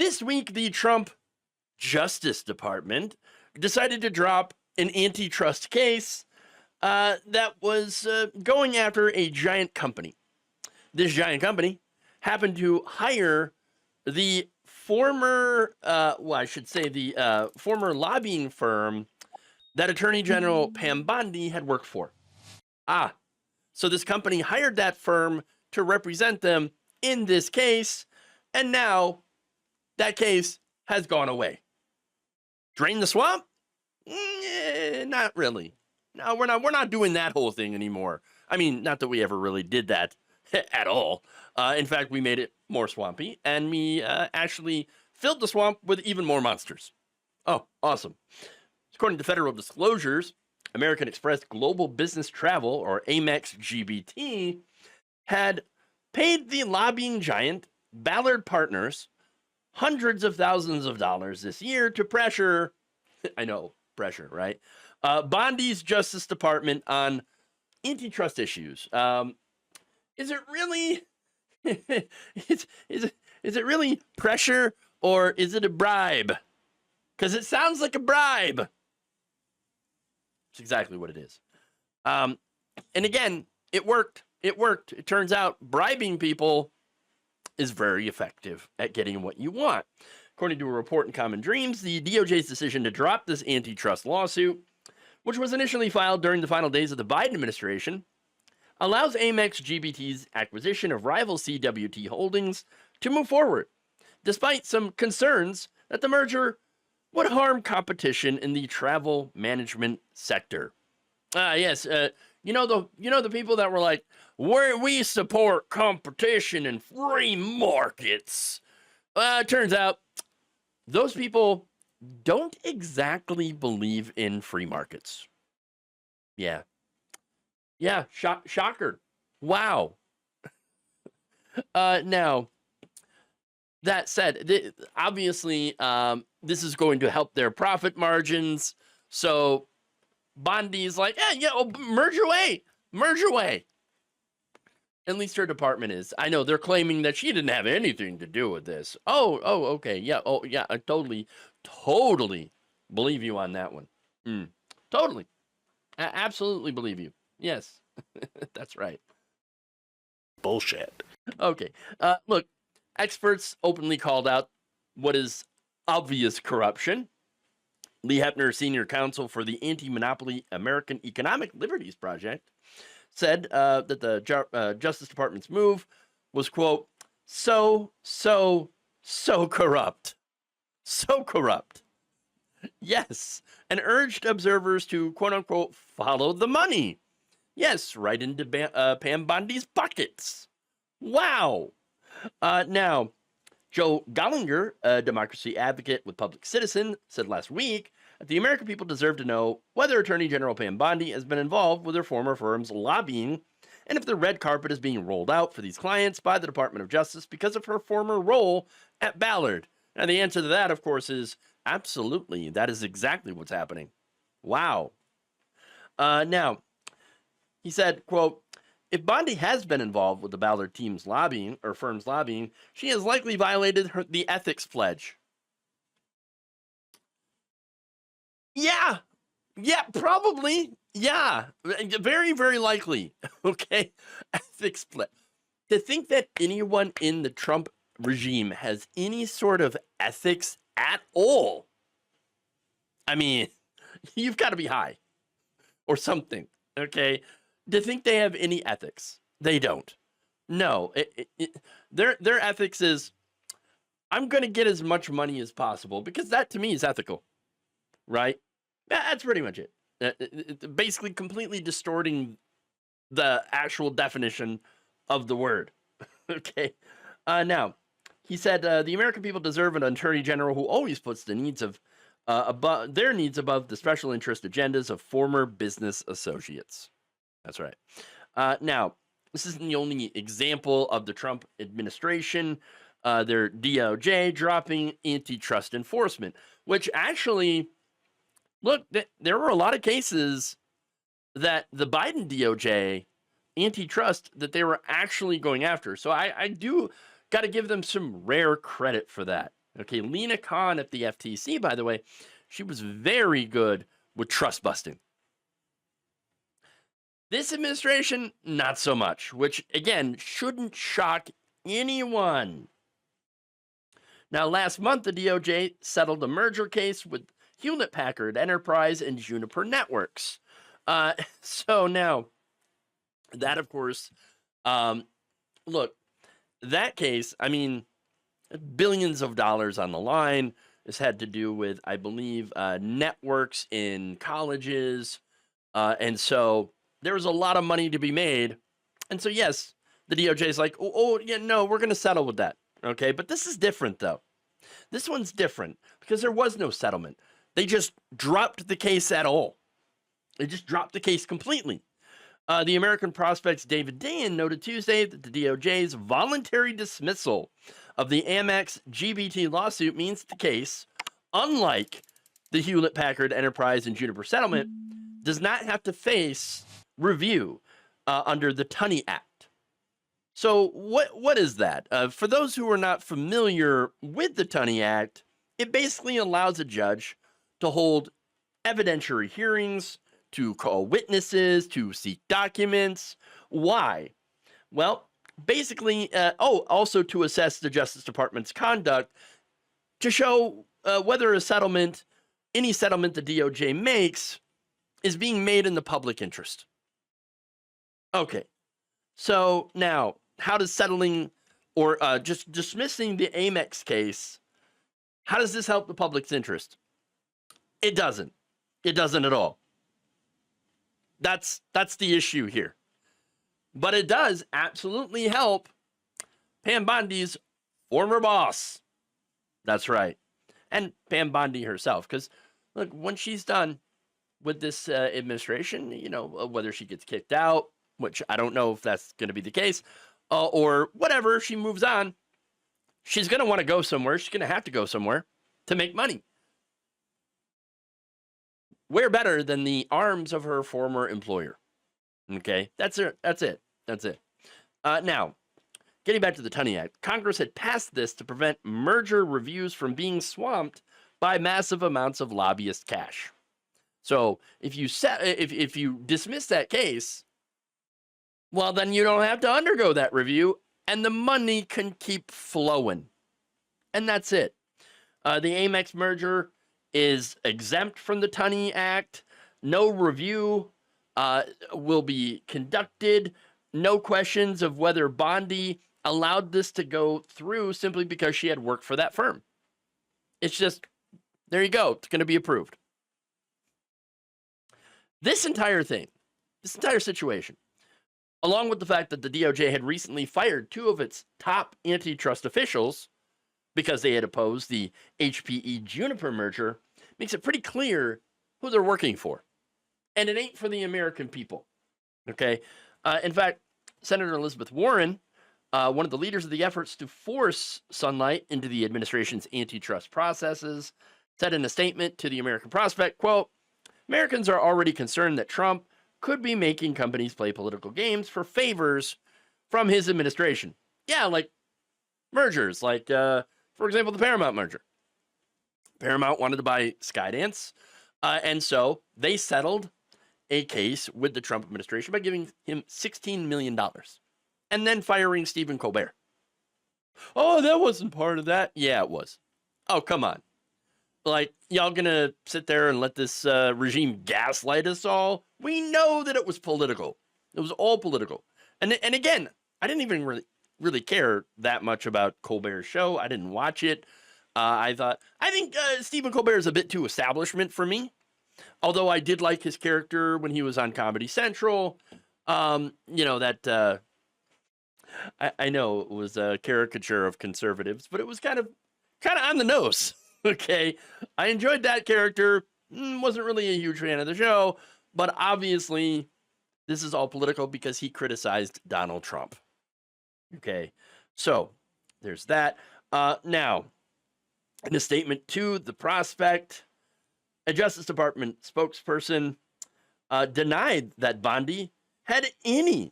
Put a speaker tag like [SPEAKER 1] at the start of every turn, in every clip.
[SPEAKER 1] This week, the Trump Justice Department decided to drop an antitrust case that was going after a giant company. This giant company happened to hire the former, former lobbying firm that Attorney General Pam Bondi had worked for. So this company hired that firm to represent them in this case, and now that case has gone away. Drain the swamp? Not really. No, we're not doing that whole thing anymore. I mean, not that we ever really did that at all. In fact, we made it more swampy, and we actually filled the swamp with even more monsters. Oh, awesome. According to federal disclosures, American Express Global Business Travel, or Amex GBT, had paid the lobbying giant Ballard Partners hundreds of thousands of dollars this year to pressure, I know, pressure, right? Bondi's Justice Department on antitrust issues. Is it really, is it really pressure, or is it a bribe? Because it sounds like a bribe. It's exactly what it is. And again, it worked. It turns out bribing people is very effective at getting what you want. According to a report in Common Dreams, the DOJ's decision to drop this antitrust lawsuit, which was initially filed during the final days of the Biden administration, allows Amex GBT's acquisition of rival CWT Holdings to move forward, despite some concerns that the merger would harm competition in the travel management sector. Yes, you know the people that were like, we support competition and free markets. Turns out those people don't exactly believe in free markets. Yeah, shocker. Wow. Now, that said, obviously, this is going to help their profit margins. So Bondi's like, merge away. At least her department is. I know they're claiming that she didn't have anything to do with this. Okay. Yeah. I totally believe you on that one. Totally. Absolutely believe you. Yes, that's right.
[SPEAKER 2] Bullshit.
[SPEAKER 1] Okay. Look, experts openly called out what is obvious corruption. Lee Hepner, senior counsel for the Anti-Monopoly American Economic Liberties Project, said that the Justice Department's move was, quote, so corrupt. So corrupt. Yes, and urged observers to, quote unquote, follow the money. Yes, right into Pam Bondi's buckets. Wow. Now, Joe Gollinger, a democracy advocate with Public Citizen, said last week that the American people deserve to know whether Attorney General Pam Bondi has been involved with her former firm's lobbying and if the red carpet is being rolled out for these clients by the Department of Justice because of her former role at Ballard. And the answer to that, of course, is absolutely. That is exactly what's happening. Wow. Now, he said, quote, if Bondi has been involved with the Ballard team's lobbying or firm's lobbying, she has likely violated the ethics pledge. Yeah, probably. Yeah, very, very likely. Okay, ethics pledge. To think that anyone in the Trump regime has any sort of ethics at all, I mean, you've got to be high or something. Okay. To think they have any ethics, they don't. No, their ethics is, I'm going to get as much money as possible because that to me is ethical, right? That's pretty much it. Basically, completely distorting the actual definition of the word. Okay. Now, he said the American people deserve an attorney general who always puts the needs of their needs above the special interest agendas of former business associates. That's right. Now, this isn't the only example of the Trump administration, their DOJ dropping antitrust enforcement, which actually, look, there were a lot of cases that the Biden DOJ antitrust that they were actually going after. So I do got to give them some rare credit for that. Okay, Lena Khan at the FTC, by the way, she was very good with trust busting. This administration, not so much, which again shouldn't shock anyone. Now, last month, the DOJ settled a merger case with Hewlett Packard Enterprise and Juniper Networks. So now, that of course, look, that case, I mean, billions of dollars on the line. This had to do with, I believe, networks in colleges. And so there was a lot of money to be made. And so, yes, the DOJ is like, oh yeah, no, we're going to settle with that. Okay, but this is different, though. This one's different because there was no settlement. They just dropped the case at all. They just dropped the case completely. The American Prospect's David Dayen noted Tuesday that the DOJ's voluntary dismissal of the Amex GBT lawsuit means the case, unlike the Hewlett Packard Enterprise and Juniper settlement, does not have to face review under the Tunny Act. So what is that? For those who are not familiar with the Tunny Act, it basically allows a judge to hold evidentiary hearings, to call witnesses, to seek documents. Why? Well, basically, also to assess the Justice Department's conduct to show whether a settlement, any settlement the DOJ makes, is being made in the public interest. Okay, so now, how does settling or just dismissing the Amex case, how does this help the public's interest? It doesn't. It doesn't at all. That's the issue here. But it does absolutely help Pam Bondi's former boss. That's right. And Pam Bondi herself. Because, look, when she's done with this administration, you know, whether she gets kicked out, which I don't know if that's going to be the case, or whatever, she moves on, she's going to want to go somewhere. She's going to have to go somewhere to make money. Where better than the arms of her former employer? Okay, that's it. That's it. That's it. Now, getting back to the Tunny Act, Congress had passed this to prevent merger reviews from being swamped by massive amounts of lobbyist cash. So if you dismiss that case, well, then you don't have to undergo that review, and the money can keep flowing. And that's it. The Amex merger is exempt from the Tunny Act. No review will be conducted. No questions of whether Bondi allowed this to go through simply because she had worked for that firm. It's just, there you go. It's going to be approved. This entire thing, this entire situation, along with the fact that the DOJ had recently fired two of its top antitrust officials because they had opposed the HPE Juniper merger, makes it pretty clear who they're working for. And it ain't for the American people. Okay? In fact, Senator Elizabeth Warren, one of the leaders of the efforts to force sunlight into the administration's antitrust processes, said in a statement to the American Prospect, quote, Americans are already concerned that Trump could be making companies play political games for favors from his administration. Yeah, like mergers, like, for example, the Paramount merger. Paramount wanted to buy Skydance, and so they settled a case with the Trump administration by giving him $16 million and then firing Stephen Colbert. Oh, that wasn't part of that. Yeah, it was. Oh, come on. Like, y'all gonna sit there and let this regime gaslight us all? We know that it was political. It was all political. And again, I didn't even really care that much about Colbert's show. I didn't watch it. I think Stephen Colbert is a bit too establishment for me. Although I did like his character when he was on Comedy Central. You know, that I know it was a caricature of conservatives, but it was kind of on the nose. Okay, I enjoyed that character. Wasn't really a huge fan of the show, but obviously this is all political because he criticized Donald Trump. Okay, so there's that. Now, in a statement to the Prospect, a Justice Department spokesperson denied that Bondi had any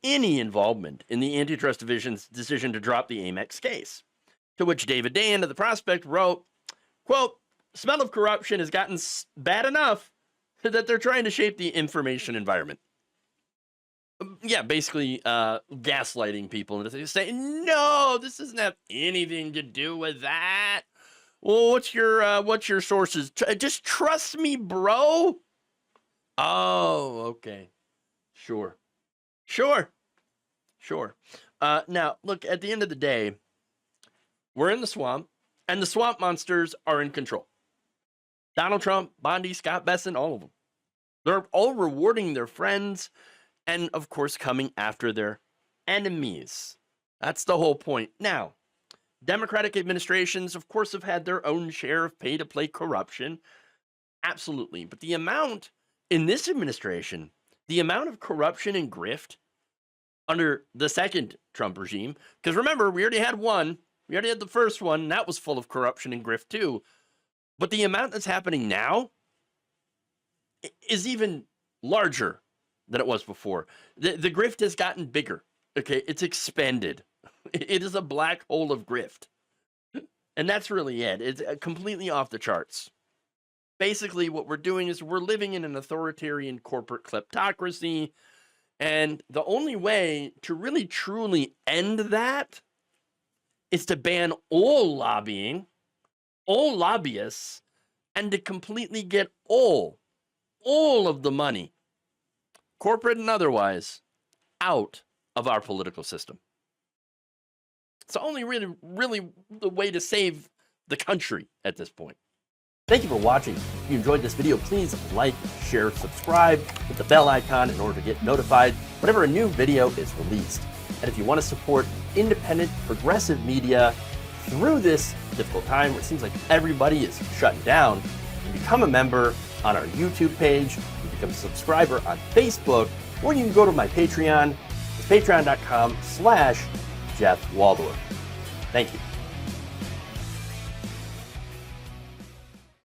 [SPEAKER 1] involvement in the Antitrust Division's decision to drop the Amex case. To which David Dayen of the Prospect wrote, quote, smell of corruption has gotten bad enough that they're trying to shape the information environment. Yeah, basically gaslighting people and saying, no, this doesn't have anything to do with that. Well, what's your sources? Just trust me, bro. Oh, okay. Sure. Now, look, at the end of the day, we're in the swamp, and the swamp monsters are in control. Donald Trump, Bondi, Scott Besson, all of them. They're all rewarding their friends and, of course, coming after their enemies. That's the whole point. Now, Democratic administrations, of course, have had their own share of pay-to-play corruption. Absolutely. But the amount in this administration, the amount of corruption and grift under the second Trump regime, because remember, we already had one. We already had the first one, and that was full of corruption and grift too. But the amount that's happening now is even larger than it was before. The grift has gotten bigger. Okay, it's expanded. It is a black hole of grift. And that's really it. It's completely off the charts. Basically, what we're doing is we're living in an authoritarian corporate kleptocracy. And the only way to really truly end that is to ban all lobbying, all lobbyists, and to completely get all of the money, corporate and otherwise, out of our political system. It's only really the way to save the country at this point. Thank you for watching. If you enjoyed this video, please like, share, subscribe, hit the bell icon in order to get notified whenever a new video is released. And if you want to support independent, progressive media through this difficult time where it seems like everybody is shutting down, you become a member on our YouTube page, you become a subscriber on Facebook, or you can go to my Patreon. It's patreon.com/Jeff Waldorf. Thank you.